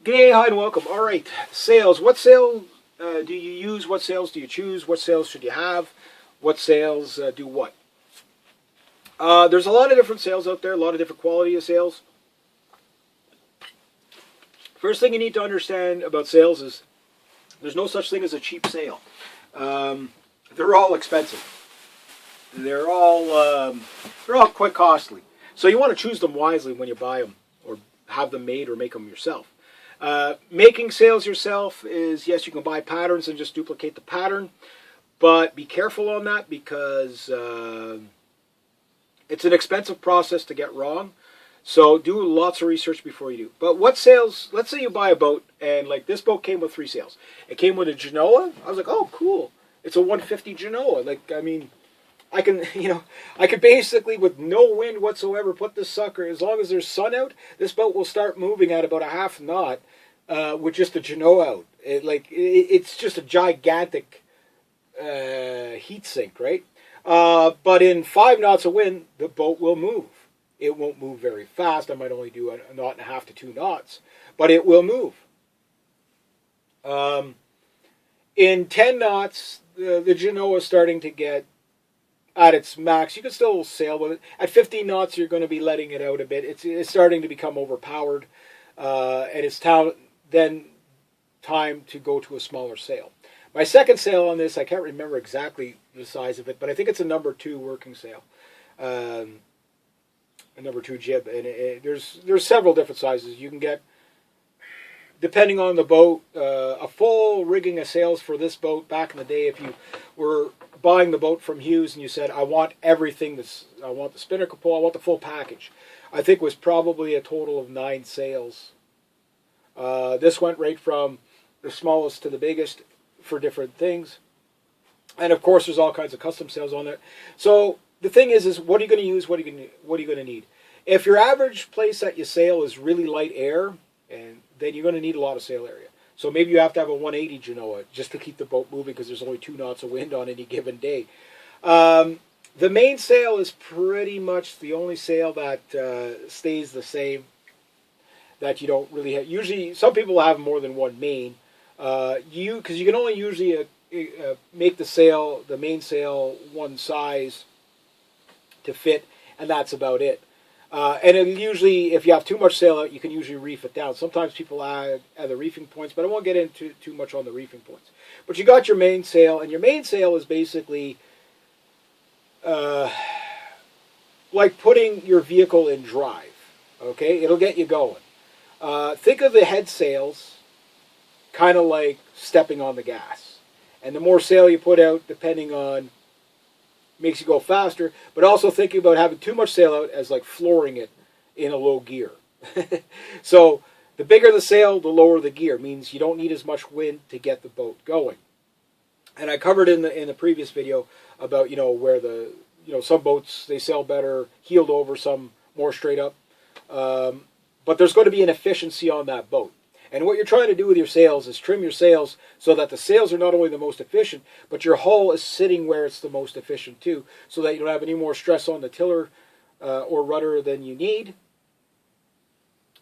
Okay, hi and welcome. All right, sales. What sale do you use? What sales do you choose? What sales should you have? What sales do what? There's a lot of different sales out there, a lot of different quality of sales. First thing you need to understand about sales is there's no such thing as a cheap sale. They're all expensive. They're all quite costly. So you want to choose them wisely when you buy them or have them made or make them yourself. Making sales yourself is, yes, you can buy patterns and just duplicate the pattern, but be careful on that because it's an expensive process to get wrong. So do lots of research before you do. But what sales, let's say you buy a boat and like this boat came with 3 sales. It came with a Genoa. I was like, oh, cool. It's a 150 Genoa. Like, I mean, I can, I could basically, with no wind whatsoever, put this sucker, as long as there's sun out, this boat will start moving at about a half knot with just the Genoa out. It's just a gigantic heat sink, right? But in 5 knots of wind, the boat will move. It won't move very fast. I might only do a knot and a half to 2 knots, but it will move. In 10 knots, the Genoa is starting to get at its max. You can still sail with it. At 15 knots, you're going to be letting it out a bit. It's starting to become overpowered, and it's then time to go to a smaller sail. My second sail on this, I can't remember exactly the size of it, but I think it's a number 2 working sail, a number 2 jib, and there's several different sizes you can get. Depending on the boat, a full rigging of sails for this boat back in the day, if you were buying the boat from Hughes and you said, I want everything, I want the spinnaker pole, I want the full package, I think it was probably a total of 9 sails. This went right from the smallest to the biggest for different things. And of course, there's all kinds of custom sails on it. So the thing is what are you going to use? What are you going to need? If your average place that you sail is really light air, and then you're going to need a lot of sail area. So maybe you have to have a 180 Genoa just to keep the boat moving because there's only 2 knots of wind on any given day. The mainsail is pretty much the only sail that stays the same, that you don't really have. Usually, some people have more than one main. Because you can only usually make the mainsail one size to fit, and that's about it. And usually, if you have too much sail out, you can usually reef it down. Sometimes people add the reefing points, but I won't get into too much on the reefing points. But you got your mainsail, and your mainsail is basically like putting your vehicle in drive. Okay, it'll get you going. Think of the head sails kind of like stepping on the gas, and the more sail you put out, depending on, makes you go faster, but also thinking about having too much sail out as like flooring it in a low gear. So the bigger the sail, the lower the gear. Means you don't need as much wind to get the boat going. And I covered in the previous video about where some boats, they sail better heeled over, some more straight up. But there's going to be an efficiency on that boat. And what you're trying to do with your sails is trim your sails so that the sails are not only the most efficient, but your hull is sitting where it's the most efficient too, so that you don't have any more stress on the tiller or rudder than you need,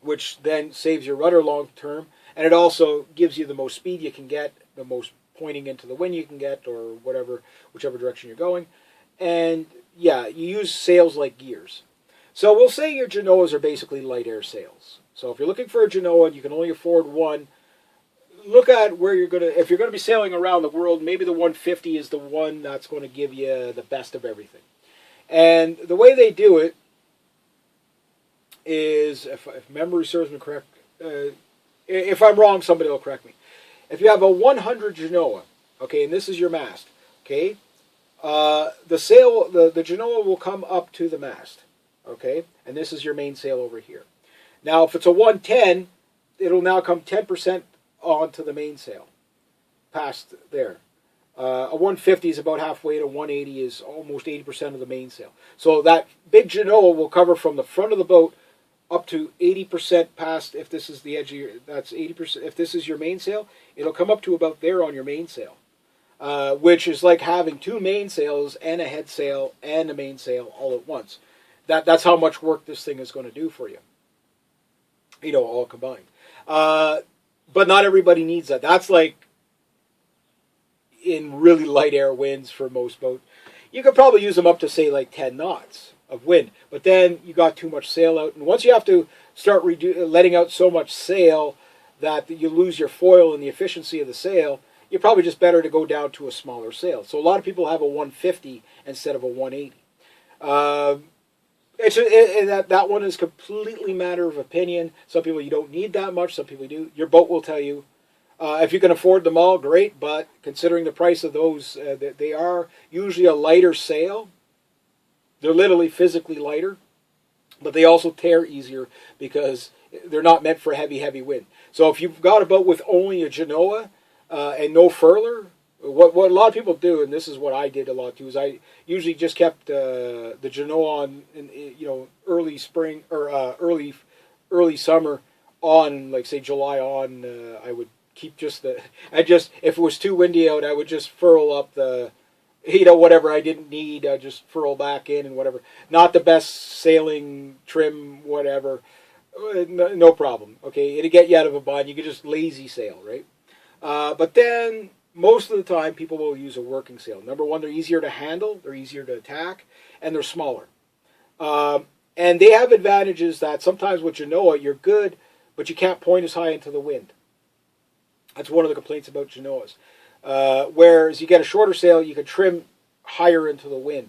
which then saves your rudder long term. And it also gives you the most speed you can get, the most pointing into the wind you can get, or whichever direction you're going. And yeah, you use sails like gears. So we'll say your Genoas are basically light air sails. So if you're looking for a Genoa and you can only afford one, look at where you're going to, if you're going to be sailing around the world, maybe the 150 is the one that's going to give you the best of everything. And the way they do it is, if memory serves me correct, if I'm wrong, somebody will correct me. If you have a 100 Genoa, okay, and this is your mast, okay, the Genoa will come up to the mast, okay, and this is your mainsail over here. Now, if it's a 110, it'll now come 10% onto the mainsail, past there. A 150 is about halfway to 180 is almost 80% of the mainsail. So that big Genoa will cover from the front of the boat up to 80% past, if this is the edge of your, that's 80%, if this is your mainsail, it'll come up to about there on your mainsail, which is like having 2 mainsails and a head sail and a mainsail all at once. That's how much work this thing is going to do for you. All combined. But not everybody needs that. That's like in really light air winds for most boats. You could probably use them up to say like 10 knots of wind, but then you got too much sail out, and once you have to start letting out so much sail that you lose your foil and the efficiency of the sail, you're probably just better to go down to a smaller sail. So a lot of people have a 150 instead of a 180. That one is completely matter of opinion. Some people, you don't need that much. Some people do. Your boat will tell you. If you can afford them all, great. But considering the price of those, they are usually a lighter sail. They're literally physically lighter, but they also tear easier because they're not meant for heavy, heavy wind. So if you've got a boat with only a Genoa and no furler, what a lot of people do, and this is what I did a lot too, is I usually just kept the Genoa on, early spring or early summer on, like say July on. I would keep if it was too windy out, I would just furl up the, whatever I didn't need, I just furl back in and whatever. Not the best sailing trim, whatever. No problem. Okay, it'll get you out of a bind. You can just lazy sail, right? But then most of the time, people will use a working sail. Number one, they're easier to handle, they're easier to attack, and they're smaller. And they have advantages that sometimes with Genoa, you're good, but you can't point as high into the wind. That's one of the complaints about Genoas. Whereas you get a shorter sail, you can trim higher into the wind.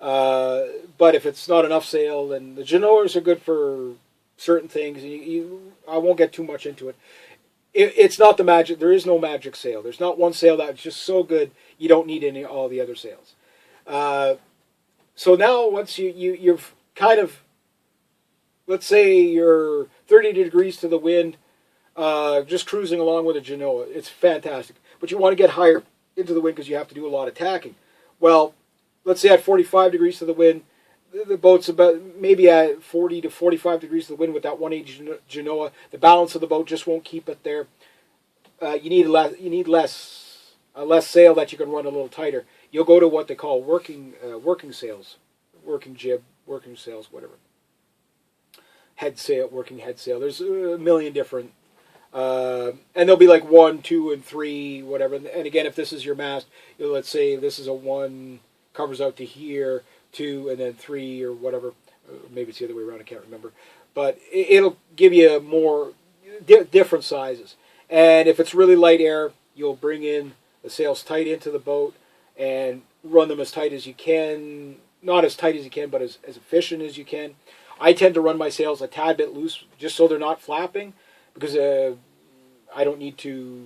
But if it's not enough sail, then the Genoas are good for certain things. I won't get too much into it. It's not the magic. There is no magic sail. There's not one sail that's just so good you don't need all the other sails. So now once you've kind of, let's say you're 30 degrees to the wind, just cruising along with a Genoa, it's fantastic. But you want to get higher into the wind because you have to do a lot of tacking. Well, let's say at 45 degrees to the wind, the boat's about maybe at 40 to 45 degrees to the wind with that 180 Genoa. The balance of the boat just won't keep it there. You need less sail that you can run a little tighter. You'll go to what they call working sails, working jib, working sails, whatever. Head sail, working head sail. There's a million different. And there'll be like 1, 2, and 3, whatever. And again, if this is your mast, let's say this is a 1, covers out to here, 2, and then 3, or whatever. Maybe it's the other way around, I can't remember. But it'll give you more different sizes. And if it's really light air, you'll bring in the sails tight into the boat and run them as tight as you can. Not as tight as you can, but as efficient as you can. I tend to run my sails a tad bit loose just so they're not flapping, because I don't need to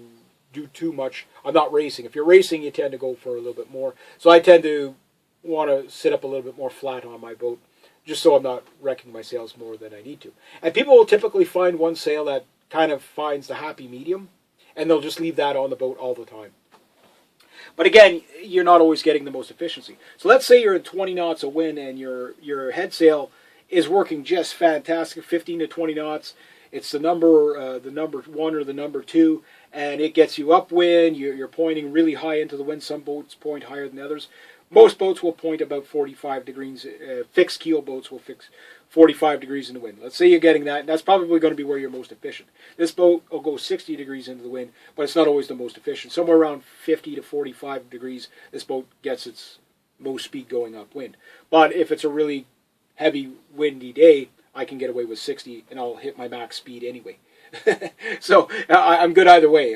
do too much. I'm not racing. If you're racing, you tend to go for a little bit more. So I tend to want to sit up a little bit more flat on my boat, just so I'm not wrecking my sails more than I need to. And people will typically find one sail that kind of finds the happy medium, and they'll just leave that on the boat all the time. But again, you're not always getting the most efficiency. So let's say you're at 20 knots of wind and your head sail is working just fantastic, 15 to 20 knots. It's the number 1 or the number 2, and it gets you upwind. You're pointing really high into the wind. Some boats point higher than others. Most boats will point about 45 degrees. Fixed keel boats will fix 45 degrees in the wind. Let's say you're getting that. That's probably going to be where you're most efficient. This boat will go 60 degrees into the wind, but it's not always the most efficient. Somewhere around 50 to 45 degrees, this boat gets its most speed going upwind. But if it's a really heavy, windy day, I can get away with 60, and I'll hit my max speed anyway. So I'm good either way.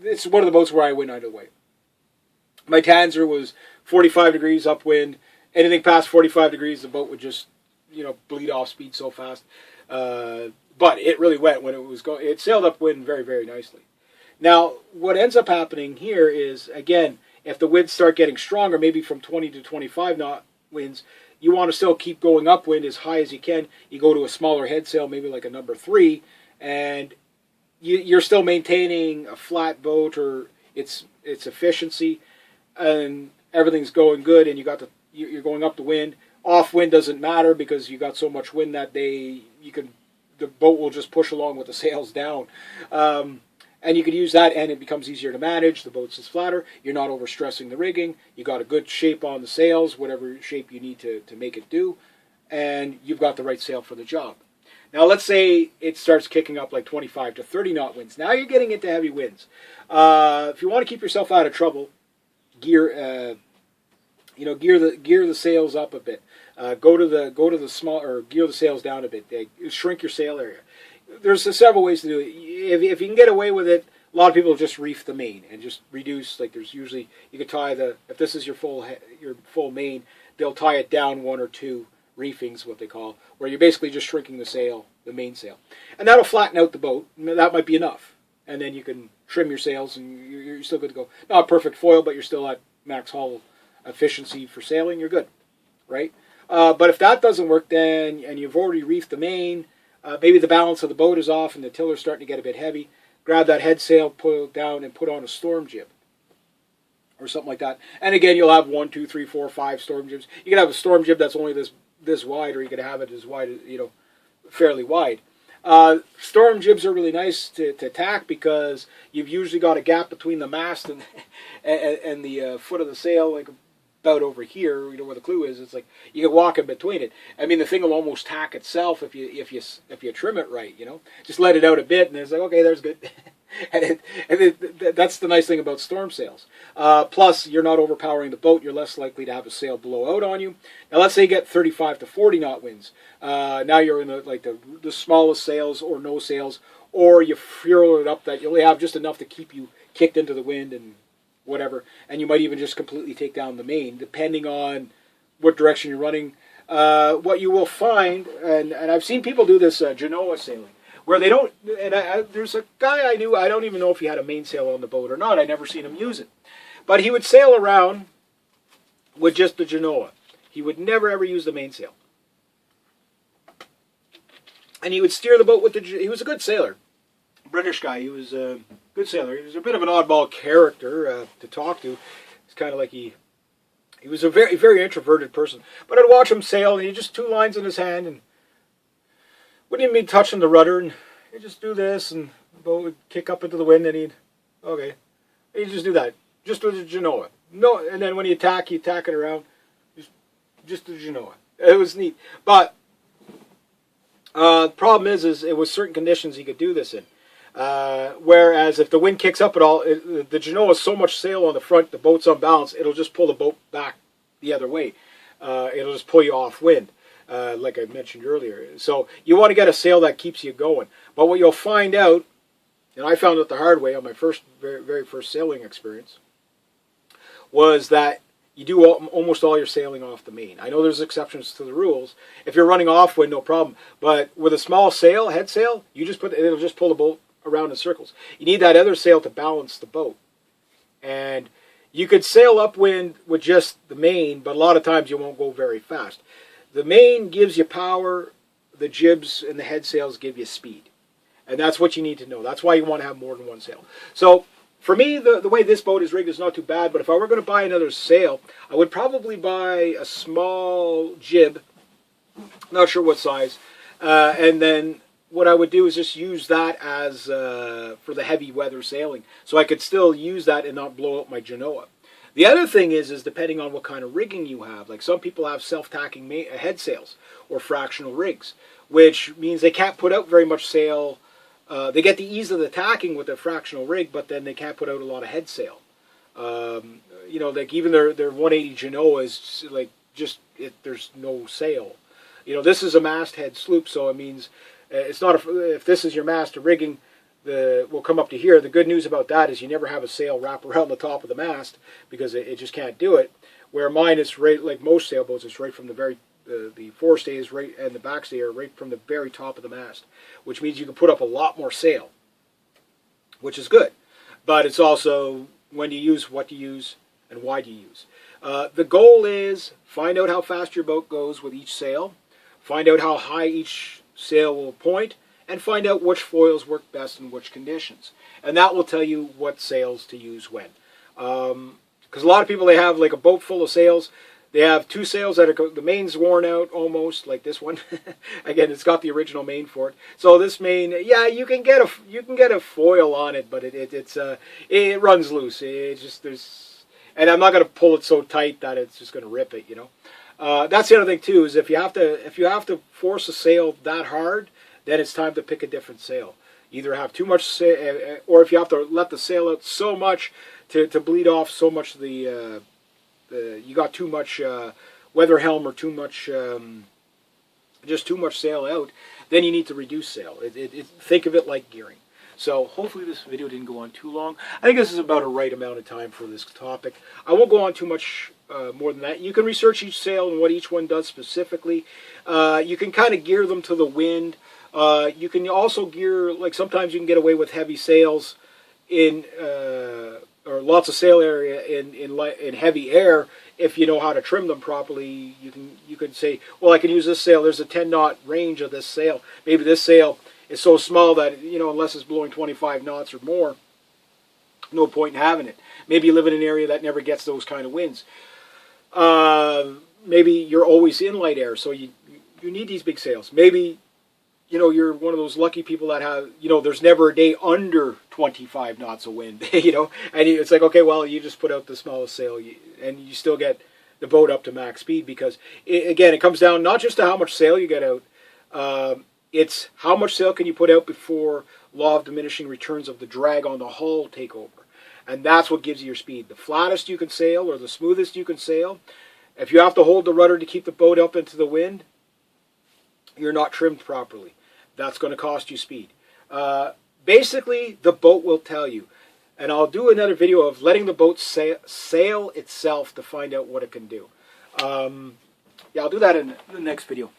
It's one of the boats where I win either way. My Tanzer was 45 degrees upwind. Anything past 45 degrees, the boat would just, bleed off speed so fast. But it really went when it was going. It sailed upwind very, very nicely. Now, what ends up happening here is, again, if the winds start getting stronger, maybe from 20 to 25 knot winds, you want to still keep going upwind as high as you can. You go to a smaller head sail, maybe like a number 3, and you're still maintaining a flat boat or its efficiency, and everything's going good, and you're going up the wind. Off wind doesn't matter because you got so much wind that the boat will just push along with the sails down. And you could use that, and it becomes easier to manage. The boat's just flatter. You're not overstressing the rigging. You got a good shape on the sails, whatever shape you need to make it do, and you've got the right sail for the job. Now let's say it starts kicking up like 25 to 30 knot winds. Now you're getting into heavy winds. If you want to keep yourself out of trouble, gear gear the sails up a bit. Go to the small, or gear the sails down a bit. Shrink your sail area. There's several ways to do it. If you can get away with it, a lot of people just reef the main and just reduce. Like there's usually, you could tie if this is your full main, they'll tie it down one or two reefings, what they call, where you're basically just shrinking the sail, the main sail, and that'll flatten out the boat. That might be enough, and then you can trim your sails, and you're still good to go. Not perfect foil, but you're still at max hull efficiency for sailing. You're good, right? But if that doesn't work, then and you've already reefed the main, maybe the balance of the boat is off and the tiller's starting to get a bit heavy. Grab that head sail, pull it down, and put on a storm jib or something like that. And again, you'll have 1, 2, 3, 4, 5 storm jibs. You can have a storm jib that's only this wide, or you could have it as wide as, fairly wide. Storm jibs are really nice to tack because you've usually got a gap between the mast and the foot of the sail, like about over here, where the clue is. It's like you can walk in between it. I mean, the thing will almost tack itself if you trim it right. Just let it out a bit, and it's like, okay, there's good. and that's the nice thing about storm sails. Plus, you're not overpowering the boat. You're less likely to have a sail blow out on you. Now, let's say you get 35 to 40 knot winds. Now you're in the smallest sails or no sails, or you furl it up that you only have just enough to keep you kicked into the wind and whatever, and you might even just completely take down the main, depending on what direction you're running. What you will find, and I've seen people do this Genoa sailing, where they don't, and there's a guy I knew, I don't even know if he had a mainsail on the boat or not, I never seen him use it, but he would sail around with just the Genoa. He would never ever use the mainsail. And he would steer the boat with he was a good sailor. British guy, he was a good sailor. He was a bit of an oddball character to talk to. It's kind of like he was a very, very introverted person. But I'd watch him sail, and he just 2 lines in his hand, and wouldn't even be touching the rudder, and he'd just do this, and the boat would kick up into the wind, and he'd just do that, just with the Genoa. No, and then when you tack it around, just the Genoa. It was neat. But the problem is it was certain conditions he could do this in. Whereas if the wind kicks up at all, the Genoa has so much sail on the front, the boat's unbalanced, it'll just pull the boat back the other way. It'll just pull you off wind, like I mentioned earlier. So you want to get a sail that keeps you going. But what you'll find out, and I found it the hard way on my very first sailing experience, was that you do almost all your sailing off the main. I know there's exceptions to the rules. If you're running off wind, no problem. But with a small sail, head sail, it'll just pull the boat around in circles. You need that other sail to balance the boat. And you could sail upwind with just the main, but a lot of times you won't go very fast. The main gives you power, the jibs and the head sails give you speed. And that's what you need to know. That's why you want to have more than one sail. So for me, the way this boat is rigged is not too bad, but if I were going to buy another sail, I would probably buy a small jib, not sure what size, and then what I would do is just use that as for the heavy weather sailing, so I could still use that and not blow up my Genoa. The other thing is depending on what kind of rigging you have. Like some people have self-tacking head sails or fractional rigs, which means they can't put out very much sail. They get the ease of the tacking with a fractional rig, but then they can't put out a lot of head sail. Like even their 180 Genoa is like there's no sail. This is a masthead sloop, so it means it's not if this is your mast rigging, will come up to here. The good news about that is you never have a sail wrap around the top of the mast because it just can't do it. Where mine is right, like most sailboats, it's right from the forestay is right, and the backstay are right from the very top of the mast, which means you can put up a lot more sail, which is good. But it's also when you use, what you use, and why do you use. The goal is find out how fast your boat goes with each sail, find out how high each sail will point, and find out which foils work best in which conditions. And that will tell you what sails to use when. Because a lot of people, they have like a boat full of sails. They have 2 sails that are, the main's worn out almost, like this one. Again, it's got the original main for it. So this main, yeah, you can get a foil on it, but it runs loose. It's just and I'm not going to pull it so tight that it's just going to rip it. That's the other thing too, is if you have to force a sail that hard, then it's time to pick a different sail. Either have too much sail, or if you have to let the sail out so much to bleed off so much you got too much weather helm or too much just too much sail out, then you need to reduce sail. Think of it like gearing. So hopefully this video didn't go on too long. I think this is about a right amount of time for this topic. I won't go on too much more than that. You can research each sail and what each one does specifically. You can kind of gear them to the wind. You can also gear, like sometimes you can get away with heavy sails in or lots of sail area in heavy air. If you know how to trim them properly, you can say, well, I can use this sail. There's a 10 knot range of this sail. Maybe this sail is so small that, unless it's blowing 25 knots or more, no point in having it. Maybe you live in an area that never gets those kind of winds. Maybe you're always in light air, so you need these big sails. Maybe, you're one of those lucky people that have, there's never a day under 25 knots of wind, and it's like, okay, well, you just put out the smallest sail, and you still get the boat up to max speed, because, again, it comes down not just to how much sail you get out, it's how much sail can you put out before law of diminishing returns of the drag on the hull take over. And that's what gives you your speed. The flattest you can sail or the smoothest you can sail, if you have to hold the rudder to keep the boat up into the wind, you're not trimmed properly. That's going to cost you speed. Basically, the boat will tell you. And I'll do another video of letting the boat sail itself to find out what it can do. Yeah, I'll do that in the next video.